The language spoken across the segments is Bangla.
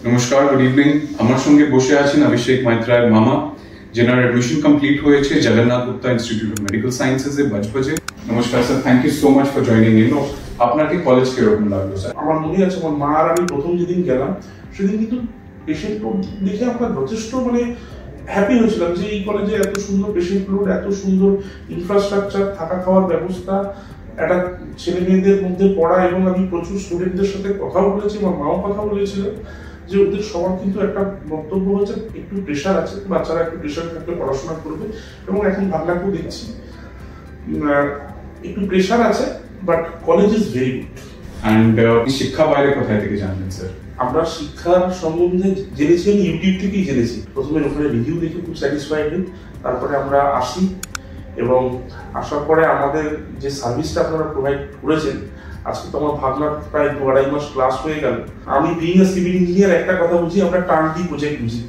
নমস্কার, গুড ইভিনিং। আমার সঙ্গে বসে আছেন অভিষেক মাইত্রার মামা, যেনার অ্যাডমিশন কমপ্লিট হয়েছে Jagannath Gupta institute of medical sciences এ বজবজে। নমস্কার sir, thank you so much for joining in. আপনাকে কলেজ কিরকম লাগলো স্যার? আমার মনে আছে আমার মা আর আমি প্রথম যেদিন গেলাম সেদিন কিন্তু পেশেন্ট লোড দেখে আমরা যথেষ্ট হ্যাপি হয়েছিলাম যে এই কলেজে এত সুন্দর পেশেন্ট লোড, এত সুন্দর ইনফ্রাস্ট্রাকচার, থাকা খাওয়ার ব্যবস্থা, একটা ছেলে মেয়েদের মধ্যে পড়া। এবং আমি প্রচুর স্টুডেন্টদের সাথে কথাও বলেছি, আমার মাও কথা বলেছিল যে ওদের সবার কিন্তু একটা বক্তব্য হচ্ছে একটু প্রেশার আছে, বাচ্চারা একটু প্রেশার থাকলে পড়াশোনা করবে। এবং এখন ভাবনাকেও দেখছি একটু প্রেশার আছে, but college is very good. And শিক্ষা বাইরে কোথায় থেকে জানলেন স্যার? আমরা শিক্ষার সম্বন্ধে জেনেছি আমি ইউটিউব থেকেই জেনেছি। প্রথমে ওখানে রিভিউ দেখে খুব স্যাটিসফাইড হই, তারপরে আমরা আসি এবং আসার পরে আমাদের যে সার্ভিসটা আপনারা প্রোভাইড করেছেন, আজকে তো আমার ভাবনা প্রায় 2-2.5 মাস ক্লাস হয়ে গেল। আমি বিইং এ সিভিল ইঞ্জিনিয়ার একটা কথা বুঝি, আমরা টার্নকি প্রজেক্ট বুঝি,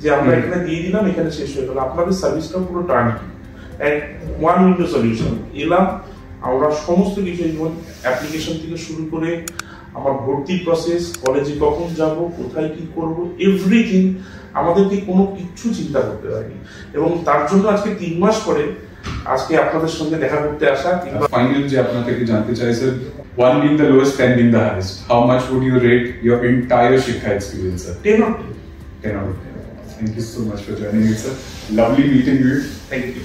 যে আমরা এখানে দিয়ে দিলাম, এখানে শেষ হয়ে গেল। আপনাদের সার্ভিসটা পুরো টার্নকি, ওয়ান উইন্ডো সলিউশন। এলাম, আমরা সমস্ত কিছু যেমন অ্যাপ্লিকেশন থেকে শুরু করে আমার ভর্তি প্রসেস, কলেজে কখন যাব, কোথায় কি করব, এভরিথিং আমাদেরকে কোনো কিছু চিন্তা করতে হয়নি। এবং তার জন্য আজকে 3 মাস পরে আজকে আপনাদের সঙ্গে দেখা করতে আসা। ফাইনালি যে আপনার থেকে জানতে চাই sir, 1 being the lowest, 10 being the highest, how much would you rate your entire শিক্ষা experience sir? 10 out of 10. 10 out of 10. Thank you so much for joining me sir. Lovely meeting you. Thank you.